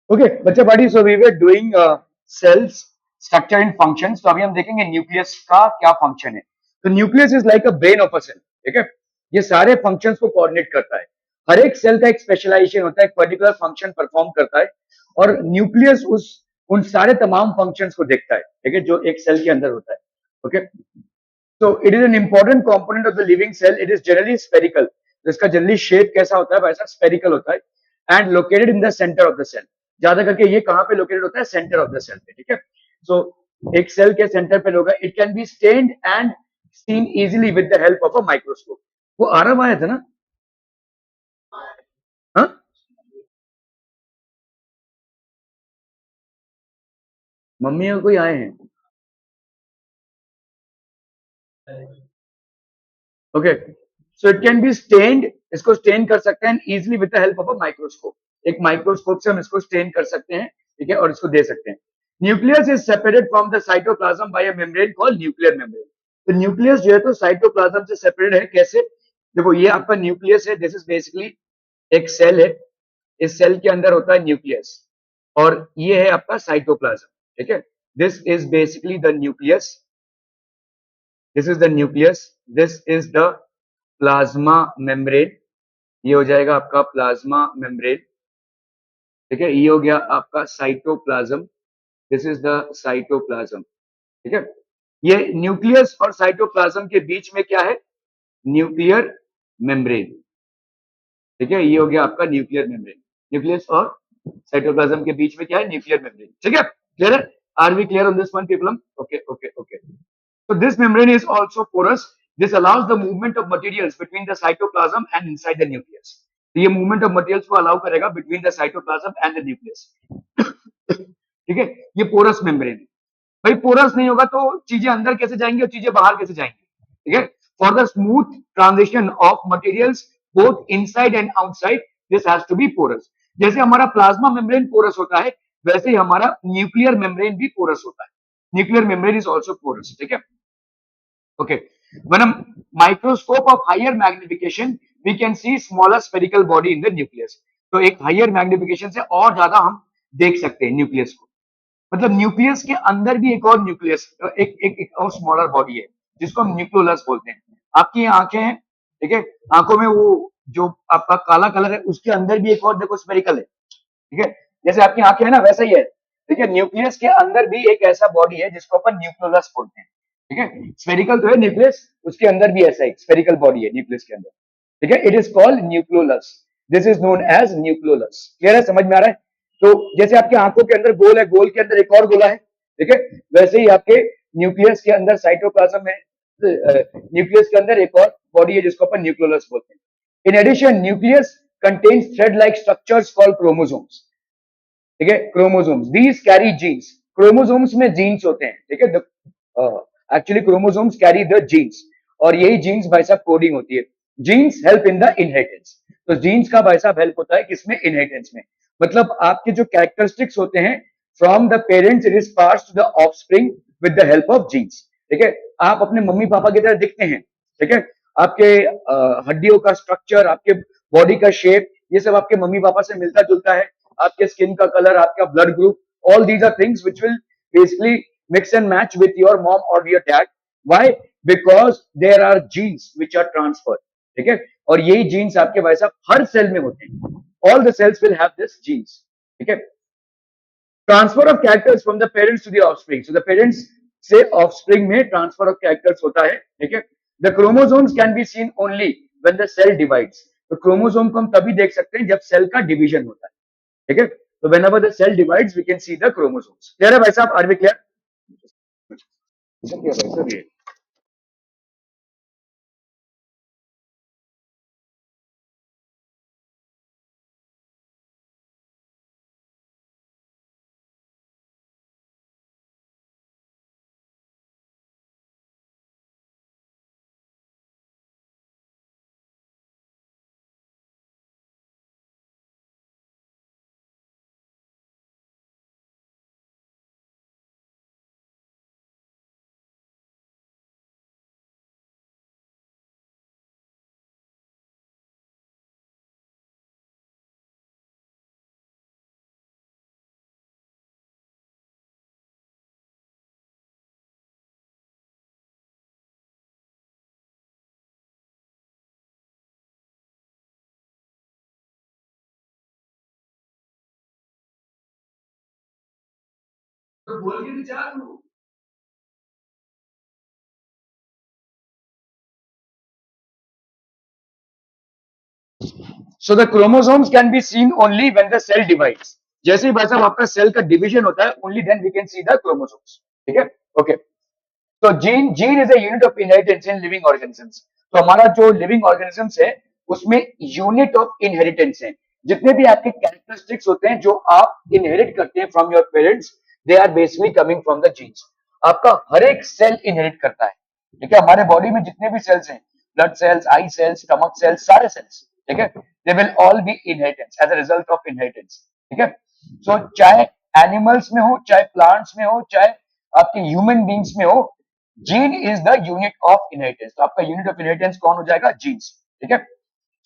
Okay बच्चा party, so we were doing cells structure and functions. तो अभी हम देखेंगे न्यूक्लियस का क्या फंक्शन है। तो nucleus is like a brain of a cell, ठीक है। ये सारे फंक्शंस को कोऑर्डिनेट करता है। हर एक सेल का एक स्पेशलाइजेशन होता है, एक पर्टिकुलर फंक्शन परफॉर्म करता है, और न्यूक्लियस उस उन सारे तमाम फंक्शंस को देखता है, ठीक है, जो एक सेल के अंदर होता है। Okay, so it is an important component of the living cell. It is generally spherical. तो इसका जनरली शेप कैसा होता है, वैसा स्पेरिकल होता है, and located in the centre of the cell. ज्यादा करके ये कहां पे लोकेटेड होता है, सेंटर ऑफ द सेल पे, ठीक है। सो एक सेल के सेंटर पे होगा। It can be stained and seen easily with the help of a microscope. वो आरव आया था ना? हाँ, मम्मी और कोई आए हैं। Okay, so it can be stained, इसको स्टेन कर सकते हैं easily with the help of a microscope. एक माइक्रोस्कोप से हम इसको स्टेन कर सकते हैं, ठीक है, और इसको दे सकते हैं। Nucleus is separated from the cytoplasm by a membrane called nuclear membrane. तो न्यूक्लियस जो है तो साइटोप्लाज्म से सेपरेटेड है। कैसे? देखो, ये आपका न्यूक्लियस है, दिस इज बेसिकली एक सेल है। इस सेल के अंदर होता है न्यूक्लियस, और ये है आपका साइटोप्लाज्म, ठीक है। This is basically the nucleus, this is the nucleus, this is the plasma membrane. ये हो जाएगा आपका प्लाज्मा मेम्ब्रेन, ठीक है। ये हो गया आपका cytoplasm, this is the cytoplasm, ठीक है। ये न्यूक्लियस और साइटोप्लाज्म के बीच में क्या है? न्यूक्लियर मेम्ब्रेन, ठीक है। ये हो गया आपका न्यूक्लियर मेम्ब्रेन। न्यूक्लियस और साइटोप्लाज्म के बीच में क्या है? न्यूक्लियर मेम्ब्रेन, ठीक है। क्लियर है? Are we clear on this one people? Okay okay okay. So this membrane is also porous. This allows the movement of materials between the cytoplasm and inside the nucleus. तो ये movement of materials को allow करेगा between the cytoplasm and the nucleus, ठीक है। ये porous membrane है। भाई porous नहीं होगा तो चीजें अंदर कैसे जाएंगी और चीजें बाहर कैसे जाएंगी, ठीक है। For the smooth transition of materials both inside and outside, this has to be porous. जैसे हमारा प्लाज्मा मेम्ब्रेन पोरस होता है, वैसे ही हमारा न्यूक्लियर मेम्ब्रेन भी पोरस होता है। Nuclear membrane is also porous, ठीक है। Okay. When a microscope of higher magnification, we can see smaller spherical body in the nucleus. तो एक हायर मैग्निफिकेशन से और ज्यादा हम देख सकते हैं न्यूक्लियस को। मतलब न्यूक्लियस के अंदर भी एक और न्यूक्लियस, एक और स्मॉलर बॉडी है, जिसको हम न्यूक्लियोलस बोलते हैं। आपकी ये आंखें हैं, ठीक है। आंखों में वो जो आपका काला कलर है, उसके अंदर भी एक और देखो स्फेरिकल है, ठीक है। जैसे आपकी आंखें है ना, वैसा ही है, ठीक है। न्यूक्लियस के अंदर भी एक ऐसा बॉडी है जिसको अपन न्यूक्लियोलस बोलते हैं, ठीक है। स्फेरिकल तो है न्यूक्लियस, उसके अंदर भी ऐसा एक स्फेरिकल बॉडी है न्यूक्लियस के अंदर, ठीक है। It is called nucleolus, this is known as nucleolus. Clear है? समझ में आ रहा है? तो जैसे आपकी आंखों के अंदर गोल है, गोल के अंदर एक और गोला है, ठीक है, वैसे ही आपके न्यूक्लियस के अंदर साइटोप्लाज्म में न्यूक्लियस के अंदर एक और बॉडी है जिसको अपन न्यूक्लियोलस बोलते हैं। In addition, nucleus contains thread-like structures called chromosomes. ठीक है, chromosomes, these carry genes. Chromosomes में जीन्स होते हैं, ठीक है। Actually chromosomes carry the genes, और यही जीन्स भाई साहब कोडिंग होती है। Genes help in the inheritance. तो जीन्स का भाई साहब हेल्प होता है किसमें? इनहेरिटेंस में। मतलब आपके जो कैरेक्टरिस्टिक्स होते हैं from the parents, it is pass to the offspring with the help of genes, ठीक है। आप अपने मम्मी पापा की तरह दिखते हैं, ठीक है। आपके हड्डियों का स्ट्रक्चर, आपके बॉडी का शेप, ये सब आपके मम्मी पापा से मिलता जुलता है। आपके स्किन का कलर, आपका blood group, all these are things which will basically mix and match with your mom और your dad. Why? Because there are genes which are transferred, ठीक है। और यही जीन्स आपके भाई साहब हर सेल में होते हैं। All the cells will have this genes, ठीक है। Transfer of characters from the parents to the offspring, so the parents से ऑफस्प्रिंग में ट्रांसफर ऑफ कैरेक्टर्स होता है, ठीक है। The chromosomes can be seen only when the cell divides. तो chromosome को हम तभी देख सकते हैं जब सेल का डिवीजन होता है, ठीक है। तो whenever the cell divides we can see the chromosomes। Clear है भाई साहब? Are we clear? तो बोल के जा तू। So the chromosomes can be seen only when the cell divides. जैसे ही भाई साहब आपका सेल का डिवीजन होता है, only then we can see the chromosomes. ठीक है? Okay. तो gene is a unit of inheritance in living organisms. तो हमारा जो लिविंग ऑर्गेनिजम्स है उसमें यूनिट ऑफ इनहेरिटेंस है। जितने भी आपके कैरेक्टरिस्टिक्स होते हैं जो आप इनहेरिट करते हैं from your parents, they are basically coming from the genes. आपका हर एक सेल इनहेरिट करता है। ठीक है? हमारे बॉडी में जितने भी सेल्स हैं, blood cells, eye cells, stomach cells, सारे सेल्स, ठीक है, they will all be inheritance as a result of inheritance. ठीक है? सो चाहे एनिमल्स में हो, चाहे प्लांट्स में हो, चाहे आपके ह्यूमन बींग्स में हो, gene is the unit of inheritance. तो आपका यूनिट ऑफ इनहेरिटेंस कौन हो जाएगा? जीन्स। ठीक है?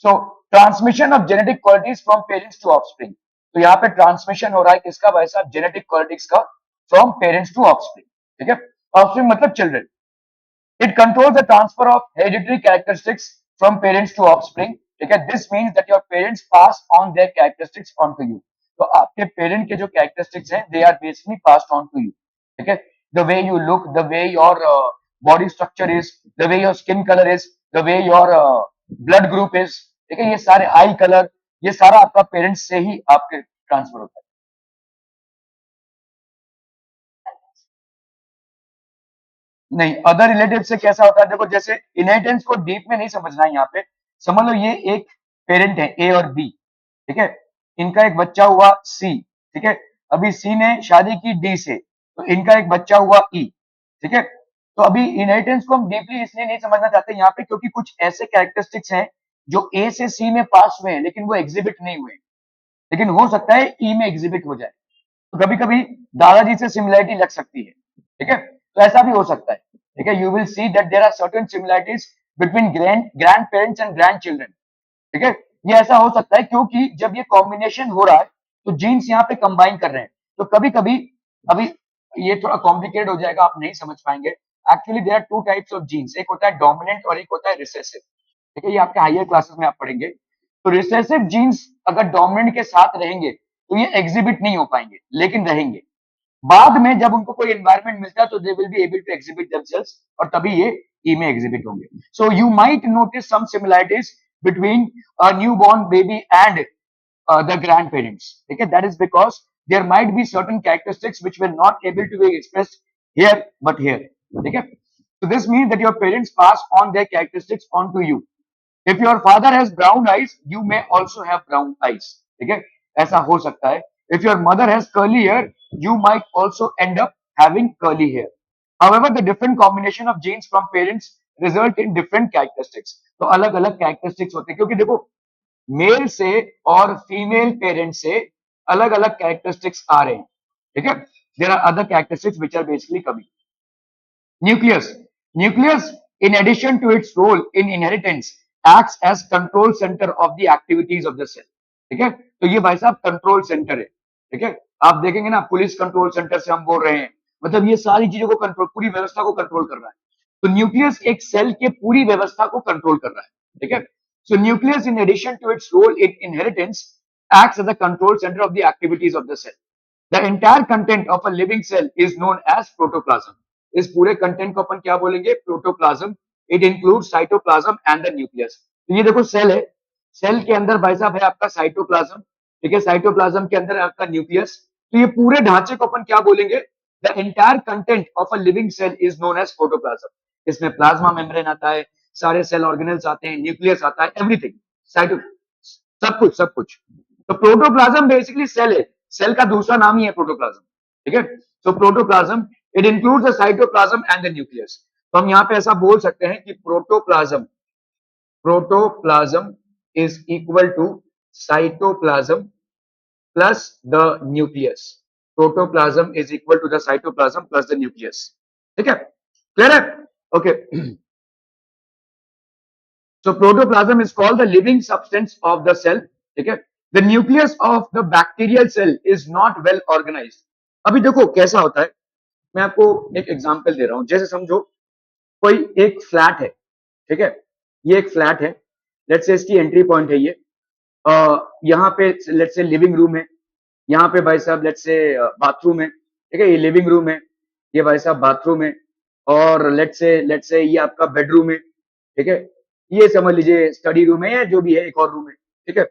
So transmission of genetic qualities from parents to offspring. तो यहाँ पे ट्रांसमिशन हो रहा है किसका भाई साहब? जेनेटिक क्वालिटीज का, फ्रॉम पेरेंट्स टू ऑफस्प्रिंग। ठीक है? ऑफस्प्रिंग मतलब children. It controls the transfer of hereditary characteristics from parents to offspring. ठीक है? This means that your parents pass on their characteristics onto you. तो आपके पेरेंट के जो कैरेक्टरिस्टिक्स हैं, they are basically passed on to you. ठीक है? The way you look, the way your body structure is, the way your skin color is, the way your blood group is, ठीक है? ये सारे आई colour, ये सारा आपका पेरेंट्स से ही आपके ट्रांसफर होता है। नहीं, अदर रिलेटिव से कैसा होता है? देखो, जैसे इनहेरिटेंस को डीप में नहीं समझना है यहाँ पे। समझ लो ये एक पेरेंट है, ए और बी। ठीक है? इनका एक बच्चा हुआ सी। ठीक है? अभी सी ने शादी की डी से, तो इनका एक बच्चा हुआ ई। ठीक है? तो अभी इनहेरिटेंस को हम डीपली इसलिए नहीं समझना चाहते यहाँ पे, क्योंकि कुछ ऐसे कैरेक्टरिस्टिक्स हैं जो ए से सी में पास हुए हैं लेकिन वो एग्जिबिट नहीं हुए, लेकिन हो सकता है ई में एग्जिबिट हो जाए। तो कभी कभी दादाजी से सिमिलरिटी लग सकती है। ठीक है? तो ऐसा भी हो सकता है। ठीक है? You will see that there are certain similarities between grandparents and grandchildren. ठीक है? ये ऐसा हो सकता है क्योंकि जब ये कॉम्बिनेशन हो रहा है तो जीन्स यहाँ पे कंबाइन कर रहे हैं। तो कभी कभी, अभी ये थोड़ा कॉम्प्लिकेटेड हो जाएगा, आप नहीं समझ पाएंगे। Actually there are two types of genes, एक होता है डोमिनेंट और एक होता है रिसेसिव। ठीक है? ये आपके हायर क्लासेस में आप पढ़ेंगे। तो रिसेसिव जीन्स अगर डोमिनेंट के साथ रहेंगे तो ये एग्जिबिट नहीं हो पाएंगे, लेकिन रहेंगे। बाद में जब उनको कोई एनवायरमेंट मिलता है तो they will be able to exhibit themselves, और तभी ये ई में एग्जिबिट होंगे। So you might notice some similarities between a newborn baby and the grandparents. Okay, that is because there might be certain characteristics which were not able to be expressed here but here. Okay, so this means that your parents pass on their characteristics on to you. If your father has brown eyes, you may also have brown eyes. ठीक है? ऐसा हो सकता है। If your mother has curly hair, you might also end up having curly hair. However, the different combination of genes from parents result in different characteristics. तो अलग अलग characteristics होते हैं, क्योंकि देखो मेल से और फीमेल पेरेंट से अलग अलग कैरेक्टरिस्टिक्स आ रहे हैं। ठीक है? There are other characteristics which are basically coming. Nucleus, nucleus in addition to its role in inheritance acts as control center of the activities of the cell. ठीक है? तो ये भाई साहब कंट्रोल सेंटर है। ठीक है? आप देखेंगे ना, पुलिस कंट्रोल सेंटर से हम बोल रहे हैं, मतलब ये सारी चीजों को कंट्रोल, पूरी व्यवस्था को कंट्रोल कर रहा है। तो न्यूक्लियस एक सेल के पूरी व्यवस्था को कंट्रोल कर रहा है। ठीक है? So nucleus, in addition to its role in inheritance, acts as the control center of the activities of the cell. The entire content of a living cell is known as protoplasm. इस पूरे content को अपन क्या बोलेंगे? Protoplasm. It include cytoplasm and the nucleus. तो ये देखो cell है, सेल के अंदर भाई साहब है आपका साइटोप्लाज्म। ठीक है? साइटोप्लाज्म के अंदर है आपका न्यूक्लियस। तो ये पूरे ढांचे को अपन क्या बोलेंगे? The entire content of a living cell is known as protoplasm. इसमें प्लाज्मा मेम्ब्रेन आता है, सारे सेल ऑर्गेनल्स आते हैं, न्यूक्लियस आता है, एवरीथिंग, साइटो, सब कुछ सब कुछ। तो प्रोटोप्लाज्म बेसिकली सेल है, सेल का दूसरा नाम ही है प्रोटोप्लाज्म। ठीक है? So protoplasm it includes the cytoplasm and the nucleus. तो हम यहाँ पे ऐसा बोल सकते हैं कि protoplasm, protoplasm is equal to cytoplasm plus the nucleus. Protoplasm is equal to the cytoplasm plus the nucleus. ठीक है? क्लियर है? Okay. So protoplasm is called the living substance of the cell. ठीक है? The nucleus of the bacterial cell is not well organized. अभी देखो कैसा होता है, मैं आपको एक एग्जांपल दे रहा हूं। जैसे समझो कोई एक फ्लैट है। ठीक है? ये एक फ्लैट है, लेट्स से इसकी एंट्री पॉइंट है ये। यहाँ पे लेट्स से लिविंग रूम है, यहाँ पे भाई साहब लेट्स से बाथरूम है, ठीक है, ये लिविंग रूम है, ये भाई साहब बाथरूम है, और लेट्स से ये आपका बेडरूम है, ठीक है, ये समझ लीजिए स्टडी रूम है या जो भी है, एक और रूम है, ठीक है,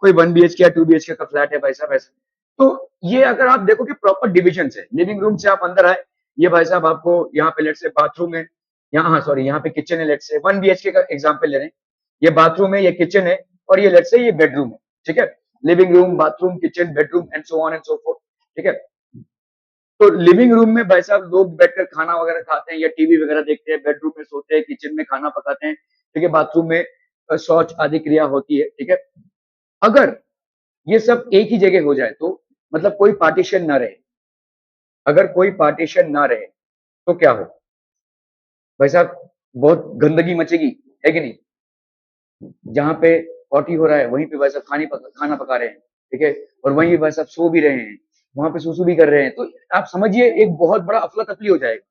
कोई 1 BHK या 2 BHK का फ्लैट है भाई साहब ऐसा। तो ये अगर आप देखो कि प्रॉपर डिविजन है, लिविंग रूम से आप अंदर आए, ये भाई साहब आपको यहाँ पे लेट्स से बाथरूम है, यहाँ, हाँ सॉरी, यहाँ पे किचन है, लेट्स से 1 BHK का एग्जाम्पल ले रहे हैं, ये बाथरूम है, ये किचन है, और ये लेट्स से ये बेडरूम है, ठीक है, living room, bathroom, kitchen, bedroom and so on and so fourth, ठीक है। तो लिविंग रूम में भाई साहब लोग बैठकर खाना वगैरह खाते हैं या टीवी वगैरह देखते हैं, बेडरूम में सोते हैं, किचन में खाना पकाते हैं, ठीक है, बाथरूम में शौच आदि क्रिया होती है, ठीक है। अगर ये सब एक ही जगह हो जाए तो मतलब कोई पार्टीशन ना रहे, अगर कोई पार्टीशन ना रहे तो क्या हो भाई साहब, बहुत गंदगी मचेगी, है कि नहीं। जहां पे पॉटी हो रहा है वहीं पे भाई साहब खाना पका रहे हैं, ठीक है, और वहीं भाई साहब सो भी रहे हैं, वहां पे सुसु भी कर रहे हैं, तो आप समझिए एक बहुत बड़ा अफरा तफरी हो जाएगा,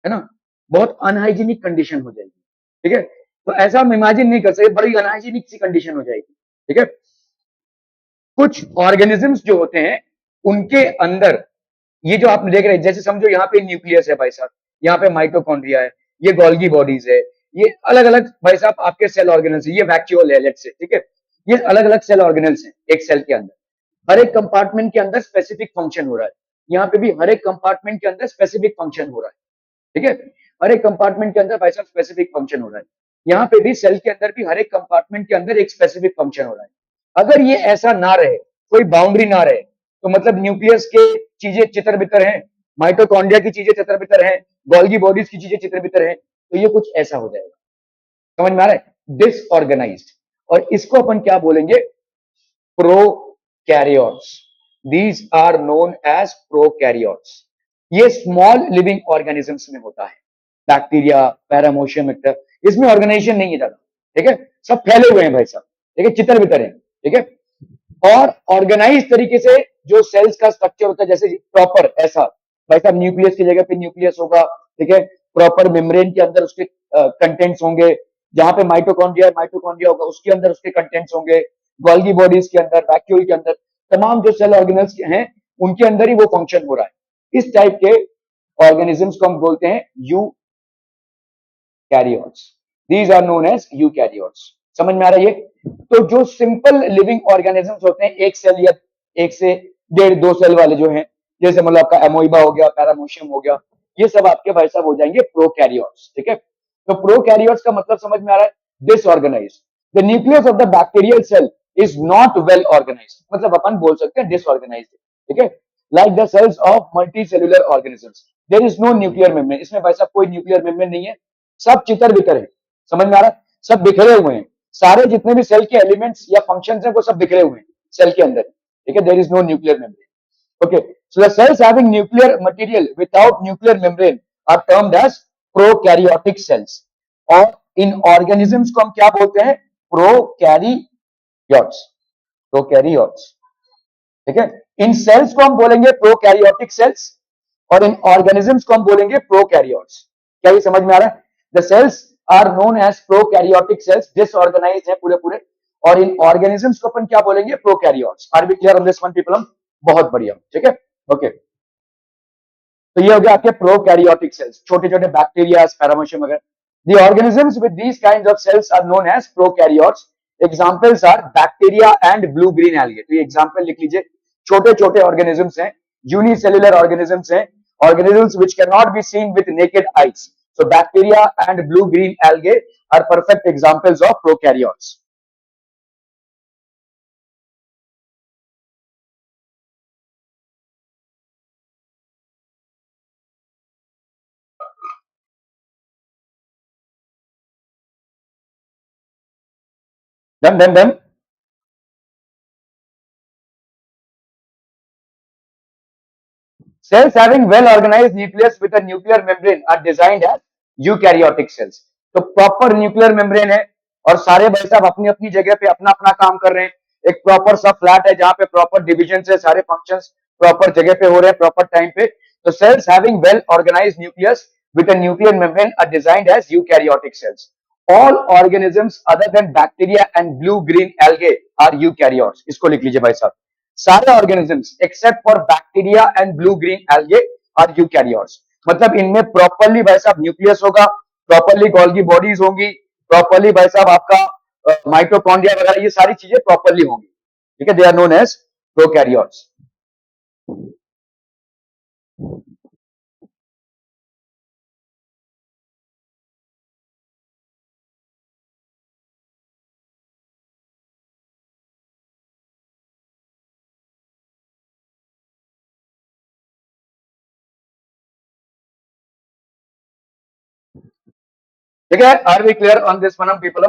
है ना, बहुत अनहाइजीनिक कंडीशन हो जाएगी, ठीक है। तो ऐसा हम इमेजिन नहीं कर सकते, बड़ी अनहाइजीनिक सी कंडीशन हो जाएगी, ठीक है। कुछ ऑर्गेनिजम्स जो होते हैं उनके अंदर, ये जो आप देख रहे हैं, जैसे समझो यहाँ पे न्यूक्लियस है भाई साहब, यहाँ पे माइटोकॉन्ड्रिया है, ये गोल्गी बॉडीज है, ये अलग अलग भाई साहब आपके सेल ऑर्गेनल्स है, ये वैक्यूल है लेट्स से, ठीक है, ये अलग अलग सेल ऑर्गेनल्स हैं एक सेल के अंदर, हर एक कंपार्टमेंट के अंदर स्पेसिफिक फंक्शन हो रहा है, यहाँ पे भी हर एक कंपार्टमेंट के अंदर स्पेसिफिक फंक्शन हो रहा है, ठीक है, हर एक कंपार्टमेंट के अंदर भाई साहब स्पेसिफिक फंक्शन हो रहा है, यहाँ पे भी सेल के अंदर भी हर एक कंपार्टमेंट के अंदर एक स्पेसिफिक फंक्शन हो रहा है। अगर ये ऐसा ना रहे, कोई बाउंड्री ना रहे, तो मतलब न्यूक्लियस के चीजें चितर बितर हैं, माइटोकॉन्ड्रिया की चीजें चितर बितर हैं, गोल्गी बॉडीज की चीजें चितर बितर हैं, तो ये कुछ ऐसा हो जाएगा, समझ में आ रहा है, डिसऑर्गेनाइज्ड, और इसको अपन क्या बोलेंगे, prokaryotes, these are known as prokaryotes. ये स्मॉल लिविंग ऑर्गेनिजम्स में होता है, बैक्टीरिया, पैरामोशियम, इसमें ऑर्गेनाइजेशन नहीं है ज्यादा, ठीक है, सब फैले हुए हैं भाई साहब, ठीक है, चितर बितर हैं, ठीक है। और ऑर्गेनाइज तरीके से जो सेल्स का स्ट्रक्चर होता है, जैसे प्रॉपर ऐसा भाई साहब, न्यूक्लियस की जगह पे न्यूक्लियस होगा, ठीक है, प्रॉपर मेम्ब्रेन के अंदर उसके कंटेंट्स होंगे, जहां पे माइटोकॉन्ड्रिया होगा उसके अंदर उसके कंटेंट्स होंगे, गोल्गी बॉडीज के अंदर, वैक्यूल के अंदर, तमाम जो सेल ऑर्गेनल्स हैं उनके अंदर ही वो फंक्शन हो रहा है। इस टाइप के ऑर्गेनिजम्स को हम बोलते हैं eukaryotes, these are known as eukaryotes, समझ में आ रहा है ये। तो जो सिंपल लिविंग ऑर्गेनिजम्स होते हैं, एक सेल या एक से डेढ़ दो सेल वाले जो हैं, जैसे मतलब आपका एमोइबा हो गया, पैरामोशियम हो गया, ये सब आपके भाई साहब हो जाएंगे प्रोकैरियोट्स, ठीक है। तो प्रोकैरियोट्स का मतलब समझ में आ रहा है, disorganized, the nucleus of the bacterial cell is not well organized, मतलब अपन बोल सकते हैं डिसऑर्गेनाइज्ड, ठीक है, like the cells of multicellular organisms, there is no nuclear membrane, इसमें भाई साहब कोई न्यूक्लियर मेम्ब्रेन नहीं है, सब चितर बितर है, समझ में आ रहा है, सब बिखरे हुए हैं, सारे जितने भी सेल के एलिमेंट्स या फंक्शंस हैं वो सब बिखरे हुए हैं सेल के अंदर, ठीक है, there is no nuclear membrane, okay, so the cells having nuclear material without nuclear membrane are termed as prokaryotic cells, और इन ऑर्गेनिजम्स को हम क्या बोलते हैं, प्रोकैरियोट्स, प्रोकैरियोट्स, ठीक है, इन सेल्स को हम बोलेंगे प्रोकैरियोटिक सेल्स, और इन ऑर्गेनिजम्स को हम बोलेंगे प्रोकैरियोट्स। क्या ये समझ में आ रहा है, the cells are known as prokaryotic cells, disorganized है पूरे पूरे, और इन ऑर्गेनिजम्स को अपन क्या बोलेंगे, prokaryotes. Are be clear on this one people, हम बहुत बढ़िया, ठीक है, ओके। तो ये हो गया आपके प्रोकैरियोटिक सेल्स, छोटे छोटे बैक्टीरिया, पैरामोशियम वगैरह। The organisms with these kinds of cells are known as prokaryotes. Examples are bacteria and blue green algae. तो ये एग्जांपल लिख लीजिए, छोटे छोटे ऑर्गेनिजम्स हैं, यूनिसेल्युलर ऑर्गेनिजम्स हैं, organisms which cannot be seen with naked eyes. So bacteria and blue green algae are perfect examples of prokaryotes. Done. Cells having well-organized nucleus with a nuclear membrane are designed as eukaryotic cells. तो proper nuclear membrane है और सारे भाई साहब अपनी अपनी जगह पे अपना अपना काम कर रहे हैं, एक प्रॉपर सा फ्लैट है जहां पे प्रॉपर डिविजन से सारे फंक्शंस प्रॉपर जगह पे हो रहे हैं, प्रॉपर टाइम पे। तो cells having well organized nucleus with a nuclear membrane are designed as eukaryotic cells. All organisms other than bacteria and blue green algae are eukaryotes. इसको लिख लीजिए भाई साहब, सारे organisms except for bacteria and blue green algae are eukaryotes. मतलब इनमें properly भाई साहब न्यूक्लियस होगा, प्रॉपरली गोल्गी बॉडीज होंगी, प्रॉपरली भाई साहब आपका माइटोकॉन्ड्रिया वगैरह ये सारी चीजें प्रॉपरली होंगी, ठीक है। They are known as prokaryotes. ठीक है, are we clear on this one people?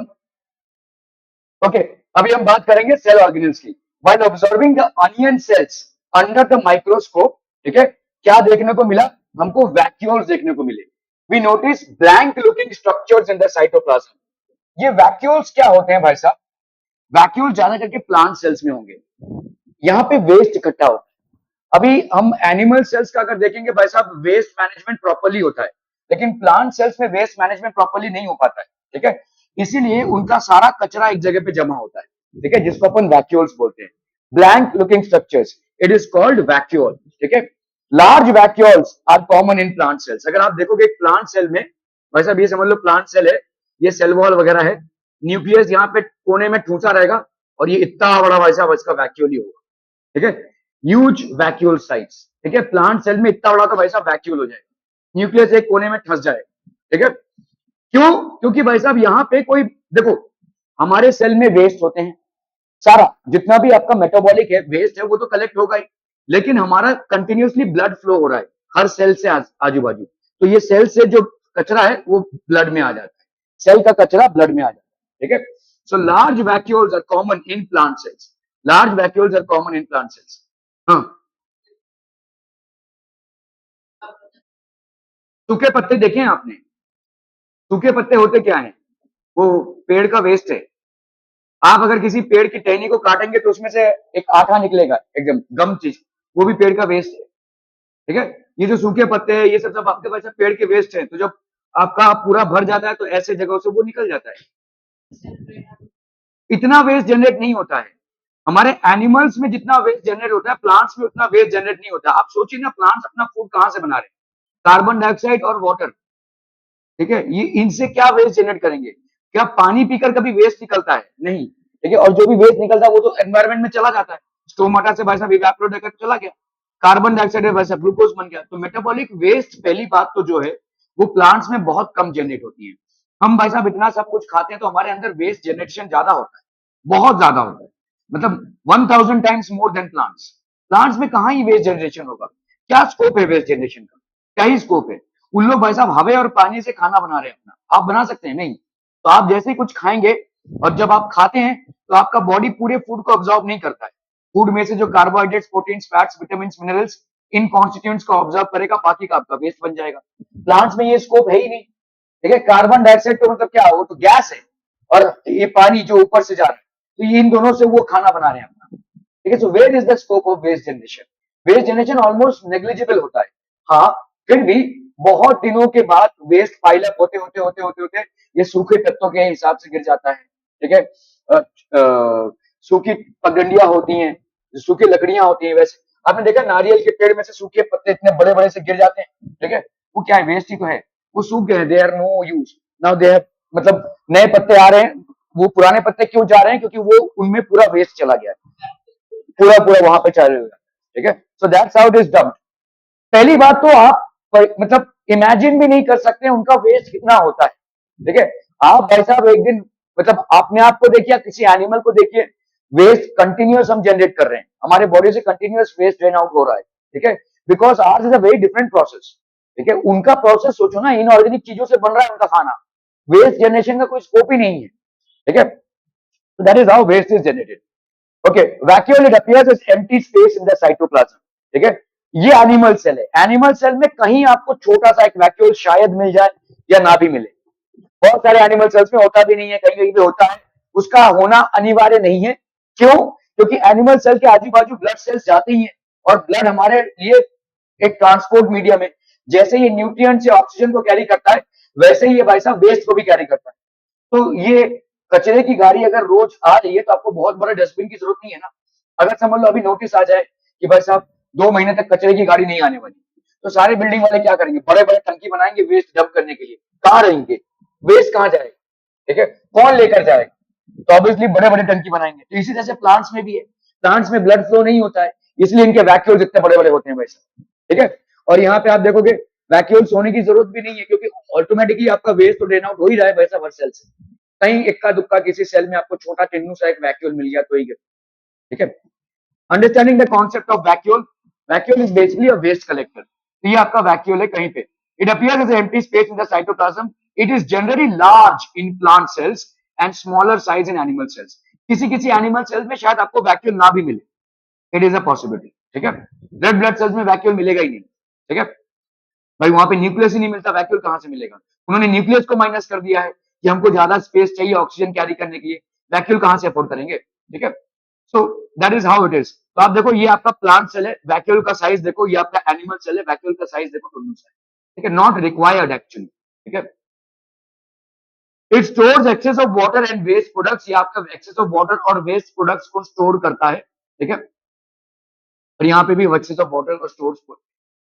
Okay, अभी हम बात करेंगे सेल ऑर्गेनेल्स की। While observing the onion cells under the microscope, ठीक है, क्या देखने को मिला हमको? वैक्यूल्स देखने को मिले। We notice blank looking structures in the cytoplasm. ये वैक्यूल्स क्या होते हैं भाई साहब? वैक्यूल ज्यादा करके प्लांट सेल्स में होंगे। यहाँ पे वेस्ट इकट्ठा होता है। अभी हम एनिमल सेल्स का अगर देखेंगे भाई साहब, वेस्ट मैनेजमेंट प्रॉपर्ली होता है, लेकिन प्लांट सेल्स में वेस्ट मैनेजमेंट प्रॉपर्ली नहीं हो पाता है, ठीक है। इसीलिए उनका सारा कचरा एक जगह पे जमा होता है, ठीक है, जिसको अपन वैक्यूल्स बोलते हैं। Blank looking structures, it is called vacuole, ठीक है। Large vacuoles are common in plant cells. अगर आप देखोगे एक प्लांट सेल में, भाई साहब ये समझ लो प्लांट सेल है, ये सेल वॉल वगैरह है, न्यूक्लियस यहाँ पे कोने में ठूसा रहेगा, और ये इतना बड़ा भाई साहब इसका वैक्यूल ही होगा, ठीक है। ह्यूज वैक्यूल साइट्स, ठीक है। प्लांट सेल में इतना बड़ा तो भाई साहब वैक्यूल हो जाएगा, न्यूक्लियस एक कोने में फंस जाएगा, ठीक है। क्यों? क्योंकि भाई साहब यहाँ पे कोई, देखो हमारे सेल में वेस्ट होते हैं, सारा जितना भी आपका मेटाबॉलिक है वेस्ट है वो तो कलेक्ट होगा ही, लेकिन हमारा कंटिन्यूसली ब्लड फ्लो हो रहा है हर सेल से आजू बाजू, तो ये सेल से जो कचरा है वो ब्लड में आ जाता है, सेल का कचरा ब्लड में आ जाता है, ठीक है। So large vacuoles are common in plant cells, large vacuoles are common in plant cells. हाँ, सूखे पत्ते देखे हैं आपने? सूखे पत्ते होते क्या है? वो पेड़ का वेस्ट है। आप अगर किसी पेड़ की टहनी को काटेंगे तो उसमें से एक आठा निकलेगा, एकदम गम चीज, वो भी पेड़ का वेस्ट है, ठीक है। ये जो सूखे पत्ते हैं ये सब आपके पास पेड़ के वेस्ट है, तो जब आपका पूरा भर जाता है तो ऐसे जगहों से वो निकल जाता है। इतना वेस्ट जनरेट नहीं होता है। हमारे एनिमल्स में जितना वेस्ट जनरेट होता है, प्लांट्स में उतना वेस्ट जनरेट नहीं होता। आप सोचिए ना, प्लांट्स अपना फूड कहां से बना रहे हैं? कार्बन डाइऑक्साइड और वाटर, ठीक है। ये इनसे क्या वेस्ट जनरेट करेंगे? क्या पानी पीकर कभी वेस्ट निकलता है? नहीं, ठीक है। और जो भी वेस्ट निकलता है वो तो एनवायरमेंट में चला जाता है, स्टोमाटा से भाई साहब इवेपोरेट होकर चला गया, कार्बन डाइऑक्साइड भाई साहब ग्लूकोज बन गया। तो मेटाबॉलिक वेस्ट पहली बात तो जो है वो प्लांट्स में बहुत कम जनरेट होती है। हम भाई साहब इतना सब कुछ खाते हैं तो हमारे अंदर वेस्ट जनरेशन ज्यादा होता है, बहुत ज्यादा होता है, मतलब 1000 times more than plants. Plants में कहां ही वेस्ट जनरेशन होगा? क्या स्कोप है वेस्ट जनरेशन का? क्या ही स्कोप है? उन लोग भाई साहब हवा और पानी से खाना बना रहे हैं अपना, आप बना सकते हैं? नहीं। तो आप जैसे ही कुछ खाएंगे और जब आप खाते हैं तो आपका बॉडी पूरे फूड को ऑब्जॉर्व नहीं करता है। फूड में से जो carbohydrates, proteins, fats, vitamin, minerals, इन कॉन्स्टिट्यूएंट्स को ऑब्जर्व करेगा, बाकी का आपका वेस्ट बन जाएगा। प्लांट्स में ये स्कोप है ही नहीं, ठीक है। कार्बन डाइऑक्साइड तो मतलब क्या, वो तो गैस है, और ये पानी जो ऊपर से जा रहा है, तो ये इन दोनों से वो खाना बना रहे हैं अपना, ठीक है। So where is the scope of waste generation? Waste generation almost negligible होता है। हाँ, फिर भी बहुत दिनों के बाद वेस्ट पाइल अप होते होते होते होते होते ये सूखे तत्वों के हिसाब से गिर जाता है, ठीक है। सूखी पगडंडियां होती हैं, सूखी लकड़ियां होती हैं, वैसे आपने देखा नारियल के पेड़ में से सूखे पत्ते इतने बड़े बड़े से गिर जाते हैं, ठीक है। वो क्या है? वेस्ट ही तो है, वो सूख गए, they are no use now, they मतलब नए पत्ते आ रहे हैं, वो पुराने पत्ते क्यों जा रहे हैं? क्योंकि वो उनमें पूरा वेस्ट चला गया है, पूरा पूरा वहां पे चल गया, ठीक है। So that's how it is dumped. पहली बात तो आप मतलब इमेजिन भी नहीं कर सकते उनका वेस्ट कितना होता है, ठीक है। आप भाई साहब एक दिन मतलब अपने आप को देखिए, किसी एनिमल को देखिए, वेस्ट कंटिन्यूस हम जनरेट कर रहे हैं, हमारे बॉडी से कंटिन्यूस वेस्ट ड्रेन आउट हो रहा है, ठीक है। Because ours is a very different process, ठीक है। उनका प्रोसेस सोचो ना, इनऑर्गेनिक चीजों से बन रहा है उनका खाना, वेस्ट जनरेशन का कोई स्कोप ही नहीं है, ठीक है। So that is how waste is generated. Okay, vacuole, it appears as empty space in the cytoplasm. ठीक है, ये एनिमल सेल है। एनिमल सेल में कहीं आपको छोटा सा एक वैक्यूल शायद मिल जाए या ना भी मिले। बहुत सारे एनिमल सेल्स में होता भी नहीं है, कहीं कहीं पे होता है, उसका होना अनिवार्य नहीं है। क्यों? क्योंकि एनिमल सेल के आजू बाजू ब्लड सेल्स जाते ही है, और ब्लड हमारे लिए एक ट्रांसपोर्ट मीडियम है। जैसे ये न्यूट्रिएंट से ऑक्सीजन को कैरी करता है, वैसे ही ये भाई साहब वेस्ट को भी कैरी करता है। तो ये कचरे की गाड़ी अगर रोज आ रही है तो आपको बहुत बड़ा डस्टबिन की जरूरत नहीं है ना। अगर समझ लो अभी नोटिस आ जाए कि भाई साहब 2 महीने तक कचरे की गाड़ी नहीं आने वाली, तो सारे बिल्डिंग वाले क्या करेंगे, बड़े बड़े टंकी बनाएंगे वेस्ट डंप करने के लिए। कहाँ रहेंगे, वेस्ट कहाँ जाएगा, ठीक है, कौन लेकर जाएगा, तो ऑब्वियसली बड़े बड़े टंकी बनाएंगे। तो इसी तरह से प्लांट्स में भी है, प्लांट्स में ब्लड फ्लो नहीं होता है, इसलिए इनके वैक्यूल्स इतने बड़े बड़े होते हैं वैसे, ठीक है। और यहाँ पे आप देखोगे वैक्यूल्स होने की जरूरत भी नहीं है, क्योंकि ऑटोमेटिकली आपका वेस्ट तो ड्रेन आउट हो ही रहा है वैसा हर सेल से। कहीं इक्का दुक्का किसी सेल में आपको छोटा टिन्नू सा एक वैक्यूल मिल गया तो ही, ठीक है। Understanding the concept of vacuole, vacuole is basically a waste collector. तो ये आपका वैक्यूल है कहीं पे, it appears as empty space in the cytoplasm, it is generally large in plant cells and smaller size in animal cells. किसी किसी animal cells में शायद आपको वैक्यूल ना भी मिले, इट इज अ पॉसिबिलिटी, ठीक है। रेड ब्लड सेल्स में वैक्यूल मिलेगा ही नहीं, ठीक है भाई, वहां पे न्यूक्लियस ही नहीं मिलता, वैक्यूल कहां से मिलेगा। उन्होंने न्यूक्लियस को माइनस कर दिया है कि हमको ज्यादा स्पेस चाहिए ऑक्सीजन कैरी करने के लिए, वैक्यूल कहां से अफोर्ड करेंगे, ठीक है। So that is how it is. तो आप देखो ये आपका प्लांट सेल है, वैक्यूल का साइज देखो, ये आपका एनिमल सेल है, वैक्यूल का साइज देखो, दोनों साइज, ठीक है, नॉट रिक्वायर्ड एक्चुअली, ठीक है। It stores excess of water and waste products, ये आपका एक्सेस ऑफ वाटर और वेस्ट प्रोडक्ट्स को स्टोर करता है, ठीक है। और यहाँ पे भी एक्सेस ऑफ वाटर और stores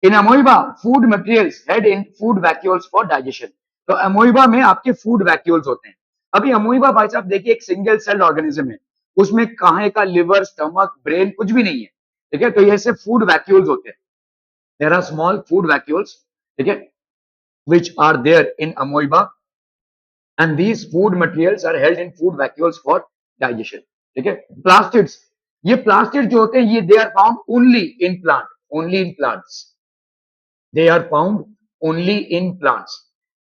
in amoeba food materials held in food vacuoles for digestion. तो अमोइबा में आपके फूड वैक्यूल्स होते हैं। अभी अमोइबा भाई साहब देखिए एक सिंगल सेल ऑर्गेनिज्म है, उसमें कहाँ का लिवर स्टमक ब्रेन कुछ भी नहीं है, ठीक है। तो ये ऐसे फूड वैक्यूल्स होते हैं, there are small food vacuoles, ठीक है, which are there in amoeba and these food materials are held in food vacuoles for digestion, ठीक है। प्लास्टिड्स, ये प्लास्टिड जो होते हैं ये they are found only in plant, only in plants, they are found only in plants.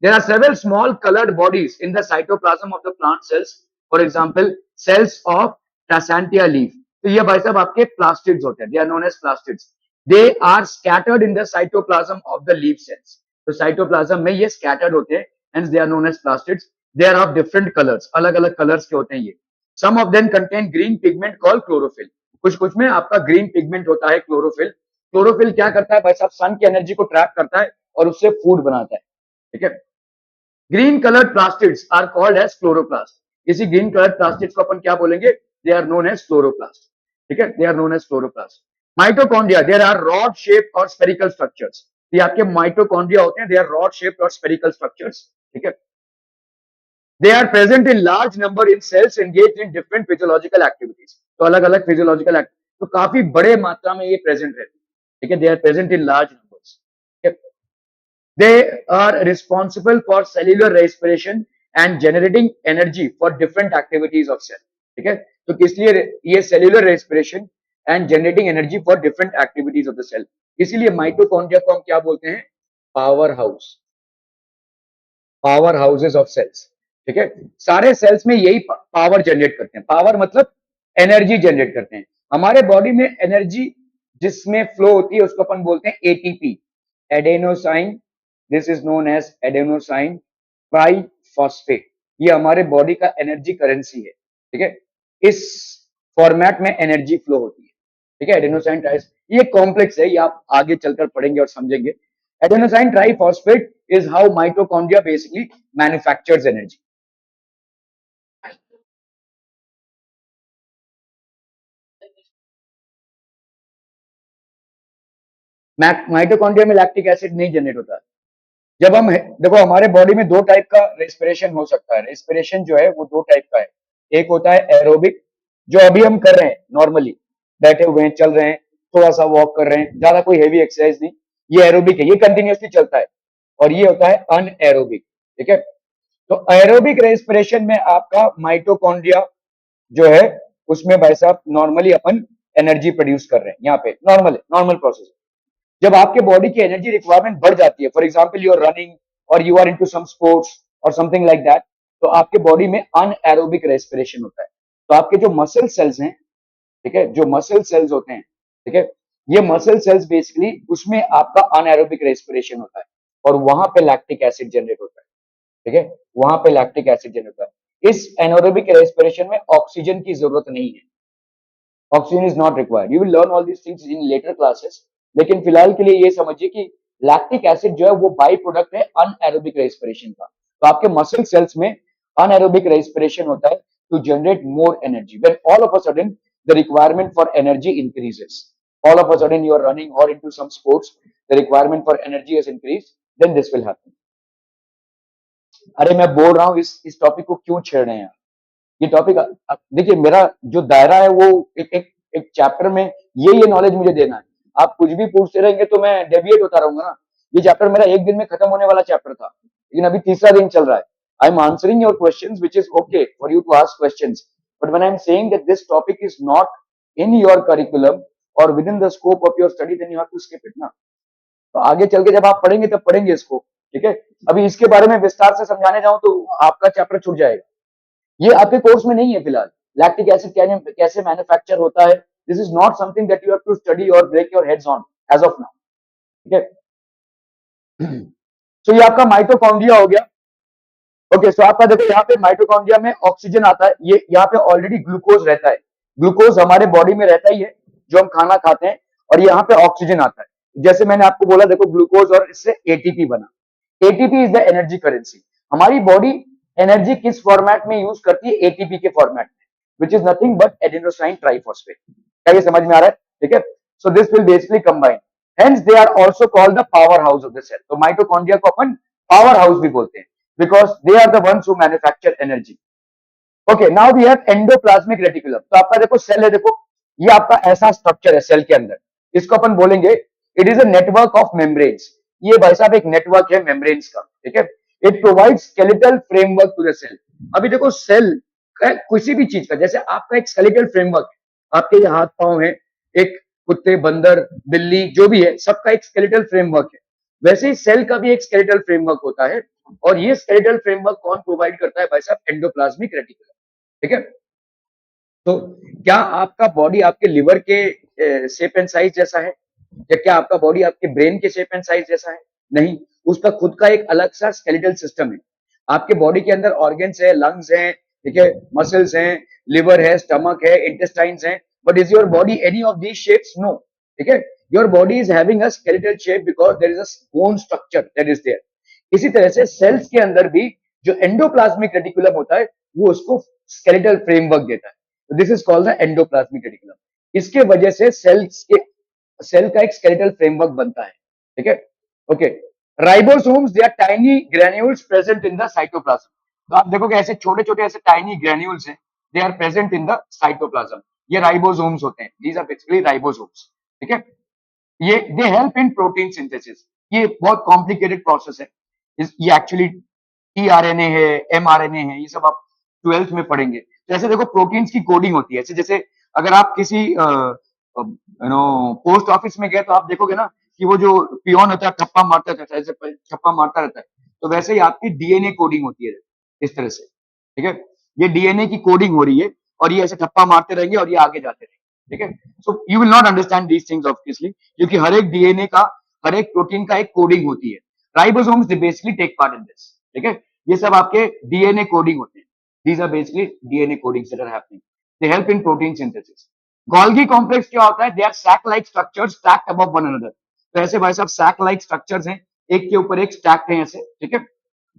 There are several small colored bodies in the cytoplasm of the plant cells, for example cells of Trachantia leaf। तो ये भाई साहब आपके plastids होते हैं, they are known as plastids, they are scattered in the cytoplasm of the leaf cells। तो cytoplasm में ये scattered होते हैं, hence they are known as plastids, they are of different colors, अलग अलग colors के होते हैं ये। some of them contain green pigment called chlorophyll, कुछ कुछ में आपका ग्रीन पिगमेंट होता है क्लोरोफिल। क्लोरोफिल क्या करता है भाई साहब, सन की एनर्जी को ट्रैप करता है और उससे फूड बनाता है, ठीक है। Green coloured plastids are called as chloroplast. इसी ग्रीन कलर्ड प्लास्टिड्स को अपन क्या बोलेंगे, they are known as chloroplast, ठीक है, they are known as chloroplast. Mitochondria, there are rod shape और स्फेरिकल स्ट्रक्चर्स। ये आपके माइटोकॉन्ड्रिया होते हैं, दे आर रॉड शेप और स्फेरिकल स्ट्रक्चर्स, ठीक है। They are present in large number in cells engaged in different physiological activities। तो अलग अलग फिजियोलॉजिकल एक्टिविटी, तो काफी बड़े मात्रा में ये प्रेजेंट रहते हैं, ठीक है, they are present in large numbers. They are responsible for cellular respiration and generating energy for different activities of cell, ठीक है। तो किस लिए ये cellular respiration and generating energy for different activities of the cell, इसीलिए mitochondria को हम क्या बोलते हैं, power house, power houses of cells, ठीक है। सारे सेल्स में यही पावर जनरेट करते हैं, पावर मतलब एनर्जी जनरेट करते हैं। हमारे बॉडी में एनर्जी जिसमें फ्लो होती है उसको अपन बोलते हैं ATP, adenosine, this is known as adenosine triphosphate. ये हमारे बॉडी का एनर्जी करेंसी है, ठीक है, इस फॉर्मेट में एनर्जी फ्लो होती है, ठीक है। एडेनोसाइन ट्राइस, ये कॉम्प्लेक्स है, ये आप आगे चलकर पढ़ेंगे और समझेंगे। Adenosine triphosphate is how mitochondria basically manufactures energy। Mitochondria में लैक्टिक एसिड नहीं जनरेट होता। जब हम देखो हमारे बॉडी में दो टाइप का रेस्पिरेशन हो सकता है, रेस्पिरेशन जो है वो दो टाइप का है। एक होता है एरोबिक, जो अभी हम कर रहे हैं, नॉर्मली बैठे हुए हैं, चल रहे हैं, थोड़ा सा वॉक कर रहे हैं, ज्यादा कोई हेवी एक्सरसाइज नहीं, ये एरोबिक है, ये कंटिन्यूसली चलता है। और ये होता है अनएरोबिक, ठीक है। तो एरोबिक रेस्पिरेशन में आपका माइटोकॉन्ड्रिया जो है उसमें भाई साहब नॉर्मली अपन एनर्जी प्रोड्यूस कर रहे हैं, यहाँ पे नॉर्मल प्रोसेस। जब आपके बॉडी की एनर्जी रिक्वायरमेंट बढ़ जाती है, for example you are running और you are into some sports और समथिंग लाइक दैट, तो आपके बॉडी में अनएरोबिक रेस्पिरेशन होता है। तो आपके जो मसल सेल्स हैं, ठीक है, जो मसल सेल्स होते हैं, ठीक है, ये मसल सेल्स बेसिकली उसमें आपका अनएरोबिक रेस्पिरेशन होता है और वहां पे लैक्टिक एसिड जनरेट होता है, ठीक है, वहां पे लैक्टिक एसिड जनरेट होता है। इस एनोरोबिक रेस्पिरेशन में ऑक्सीजन की जरूरत नहीं है, oxygen is not required. You will learn all these things in later classes, लेकिन फिलहाल के लिए ये समझिए कि लैक्टिक एसिड जो है वो बाई प्रोडक्ट है अनएरोबिक रेस्पिरेशन का। तो आपके मसल सेल्स में अनएरोबिक रेस्पिरेशन होता है to generate more energy. When all of a sudden the requirement for energy increases, all of a sudden you are running or into some sports, the requirement for energy has increased, then this will happen. अरे मैं बोल रहा हूँ इस topic को क्यों छेड़ रहे हैं? ये टॉपिक देखिए, मेरा जो दायरा है वो एक चैप्टर में ये नॉलेज मुझे देना है। आप कुछ भी पूछते रहेंगे तो मैं डेविएट होता रहूंगा ना। ये चैप्टर मेरा एक दिन में खत्म होने वाला चैप्टर था, लेकिन अभी तीसरा दिन चल रहा है। I am answering your questions, which is okay for you to ask questions, but when I am saying that this topic is not in your curriculum और within the scope of your study, then you have to skip it ना। तो आगे चल के जब आप पढ़ेंगे तब पढ़ेंगे इसको, ठीक है। अभी इसके बारे में विस्तार से समझाने जाऊं तो आपका चैप्टर छूट जाएगा। ये आपके कोर्स में नहीं है फिलहाल। लैक्टिक एसिड कैसे मैन्युफैक्चर होता है, this is not something that you have to study और break your heads on as of now, ठीक है। सो ये आपका माइटोकॉन्ड्रिया हो गया। ओके, सो आपका देखो यहाँ पे माइटोकॉन्ड्रिया में ऑक्सीजन आता है, ये यहाँ पे ऑलरेडी ग्लूकोज रहता है। ग्लूकोज हमारे बॉडी में रहता ही है जो हम खाना खाते हैं, और यहाँ पे ऑक्सीजन आता है। जैसे मैंने आपको बोला, देखो ग्लूकोज और इससे एटीपी बना। ATP is the energy currency. हमारी बॉडी एनर्जी किस फॉर्मेट में यूज करती है? एटीपी के फॉर्मेट में, which is nothing but adenosine triphosphate. क्या ये समझ में आ रहा है? ठीक है। So this will basically combine, hence they are also called the power house of the cell. तो माइटोकॉन्ड्रिया को अपन पावर हाउस भी बोलते हैं, because they are the ones who manufacture energy. Okay, now we have endoplasmic reticulum. तो आपका देखो cell है, देखो ये आपका ऐसा स्ट्रक्चर है सेल के अंदर, इसको अपन बोलेंगे it is a network of membranes. ये भाई साहब एक नेटवर्क है मेम्ब्रेन्स का, ठीक है। It provides skeletal framework to the cell. अभी देखो सेल किसी भी चीज का, जैसे आपका एक स्केलेटल फ्रेमवर्क है, आपके ये हाथ पांव है, एक कुत्ते, बंदर, बिल्ली जो भी है, सबका एक स्केलेटल फ्रेमवर्क है। वैसे ही सेल का भी एक स्केलेटल फ्रेमवर्क होता है, और ये स्केलेटल फ्रेमवर्क कौन प्रोवाइड करता है? भाई साहब एंडोप्लाज्मिक रेटिकुलम, ठीक है। तो क्या आपका बॉडी आपके लिवर के शेप एंड साइज जैसा है, या क्या आपका बॉडी आपके ब्रेन के शेप एंड साइज जैसा है? नहीं, उसका खुद का एक अलग सा स्केलेटल सिस्टम है। आपके बॉडी के अंदर ऑर्गन्स है, लंग्स है, ठीक है, मसल्स हैं, लिवर है, स्टमक है, इंटेस्टाइन्स हैं, but is your body any of these shapes? No, ठीक है। Your body is having a skeletal shape because there is a bone structure that is there. इसी तरह से सेल्स के अंदर भी जो एंडोप्लाज्मिक रेटिकुलम होता है, वो उसको स्केलेटल फ्रेमवर्क देता है। This is called the endoplasmic reticulum. इसके वजह से सेल का एक स्केलेटल फ्रेमवर्क बनता है, ठीक है। Okay, ribosomes they are tiny granules present in the cytoplasm. तो आप देखोगे ऐसे छोटे छोटे ऐसे टाइनी ग्रेन्यूल्स हैं, they are present in the cytoplasm. ये राइबोसोम्स होते हैं, दीज आर बेसिकली राइबोसोम्स, ठीक है। ये they help in protein synthesis. ये बहुत कॉम्प्लिकेटेड प्रोसेस है। ये एक्चुअली टीआरएनए है, एमआरएनए है, ये सब आप 12th में पढ़ेंगे। तो ऐसे देखो प्रोटीन्स की कोडिंग होती है। जैसे अगर आप किसी पोस्ट ऑफिस में गए तो आप देखोगे ना कि वो जो पियोन होता है ठप्पा मारता रहता है, ऐसे ठप्पा मारता रहता है, तो वैसे ही आपकी डीएनए कोडिंग होती है इस तरह से, ठीक है। ये डीएनए की कोडिंग हो रही है, और ये ऐसे ठप्पा मारते रहेंगे और ये आगे जाते रहेंगे, ठीक है। So you will not understand these things obviously, क्योंकि हर एक डीएनए का, हर एक प्रोटीन का एक कोडिंग होती है। Ribosomes they basically take part in this, ठीक है। ये सब आपके डीएनए कोडिंग होते हैं। These are basically DNA codings that are happening. They help in protein synthesis. Golgi complex क्या होता है? They are sac-like structures stacked above one another. तो ऐसे भाई साहब sac-like structures हैं, एक के ऊपर एक stacked हैं ऐसे, ठीक है।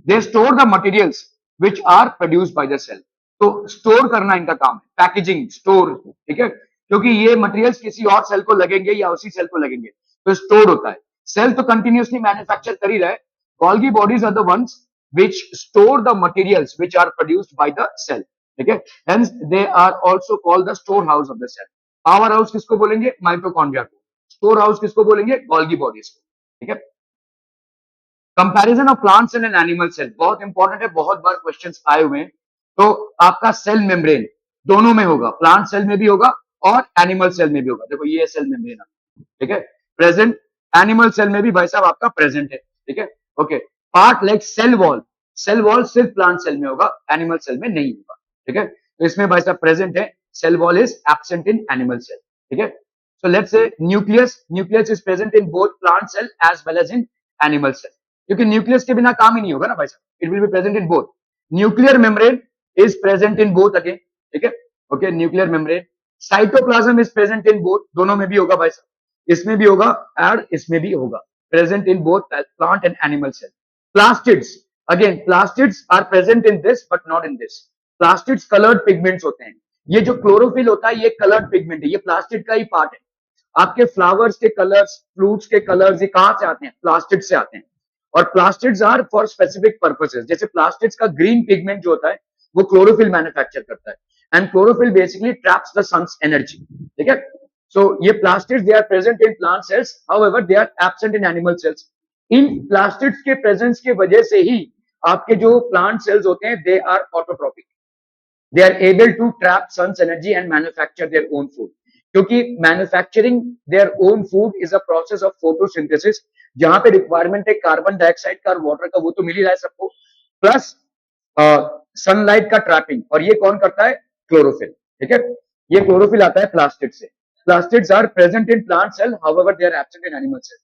They store the materials which are produced by the cell. तो स्टोर करना इनका काम है, पैकेजिंग, स्टोर, ठीक है। क्योंकि ये मटेरियल्स किसी और सेल को लगेंगे या उसी सेल को लगेंगे, तो स्टोर होता है। सेल तो कंटिन्यूसली मैन्युफैक्चर कर ही रहा है। Golgi bodies are the ones which store the materials which are produced by the cell, ठीक है। Hence they are also called the storehouse of the cell. Power house किसको बोलेंगे? माइटोकॉन्ड्रिया को। स्टोर हाउस किसको बोलेंगे? गोल्गी बॉडीज को, ठीक है। Comparison of plant cell and animal cell बहुत इंपॉर्टेंट है, बहुत बार क्वेश्चंस आए हुए हैं। तो आपका सेल मेम्ब्रेन दोनों में होगा, प्लांट सेल में भी होगा और एनिमल सेल में भी होगा। देखो ये सेल मेम्ब्रेन, ठीक है, प्रेजेंट। एनिमल सेल में भी भाई साहब आपका प्रेजेंट है, ठीक है। Okay, part like cell wall, cell wall सिर्फ प्लांट सेल में होगा, एनिमल सेल में नहीं होगा, ठीक है। तो इसमें भाई साहब प्रेजेंट है, cell wall is absent in animal cell, ठीक है। So let's say nucleus is present in both plant cell as well as in animal cell, क्योंकि न्यूक्लियस के बिना काम ही नहीं होगा ना भाई साहब। It will be present in both. Nuclear membrane is present in both again, ठीक है। Okay, nuclear membrane. Cytoplasm is present in both, दोनों में भी होगा भाई साहब, इसमें भी होगा और इसमें भी होगा, present in both plant and animal cell. Plastids, again plastids are present in this but not in this. Plastids coloured pigments होते हैं। ये जो क्लोरोफिल होता है ये कलर्ड पिगमेंट है, ये प्लास्टिड का ही पार्ट है। आपके फ्लावर्स के कलर्स, फ्रूट्स के कलर्स, ये कहां से आते हैं? प्लास्टिड से आते हैं। और plastids are for specific purposes. जैसे प्लास्टिड्स का ग्रीन पिगमेंट जो होता है वो क्लोरोफिल मैन्युफैक्चर करता है, and chlorophyll basically traps the sun's energy. ठीक है, सो ये plastids they are present in plant cells, however they are absent in animal cells. इन प्लास्टिड्स के प्रेजेंस की वजह से ही आपके जो प्लांट सेल्स होते हैं they are autotrophic, they are able to trap sun's energy and manufacture their own food. क्योंकि manufacturing their own food is a process of photosynthesis, जहां पे रिक्वायरमेंट है कार्बन डाइऑक्साइड का और वाटर का, वो तो मिल ही रहा है सबको, प्लस सनलाइट का ट्रैपिंग। और ये कौन करता है? क्लोरोफिल। ठीक है, ये क्लोरोफिल आता है प्लास्टिड से। Plastids are present in plant cell, however they are absent in animal cell.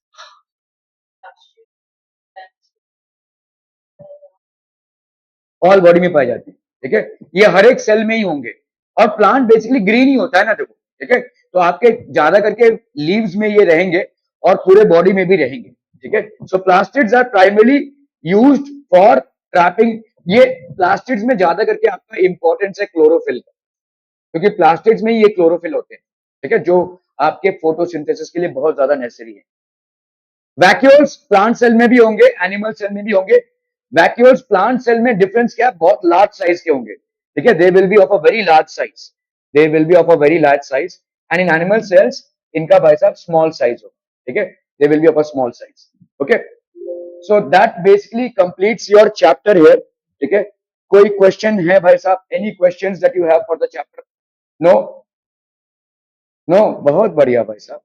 All body में पाई जाती है। ठीक है, ये हर एक सेल में ही होंगे। और प्लांट बेसिकली ग्रीन ही होता है ना, देखो। ठीक है, तो आपके ज्यादा करके लीव्स में ये रहेंगे और पूरे बॉडी में भी रहेंगे। ठीक है, so plastids are primarily used for trapping. ये प्लास्टिड्स में ज्यादा करके आपका इंपॉर्टेंस है क्लोरोफिल का, क्योंकि प्लास्टिड्स में ही ये क्लोरोफिल होते हैं। ठीक है, जो आपके फोटोसिंथेसिस के लिए बहुत ज्यादा नेसेसरी है। वैक्यूल्स प्लांट सेल में भी होंगे, एनिमल सेल में भी होंगे। वैक्यूल्स प्लांट सेल में डिफरेंस क्या है? बहुत लार्ज साइज के होंगे। ठीक है, they will B of a very large size, they will B of a very large size. And in animal sales इनका भाई साहब स्मॉल साइज हो। ठीक है, they will B of a small size. Okay, so that basically completes your chapter here. ठीक है, कोई question है भाई साहब? Any questions that you have for the chapter? No, no, बहुत बढ़िया भाई साहब।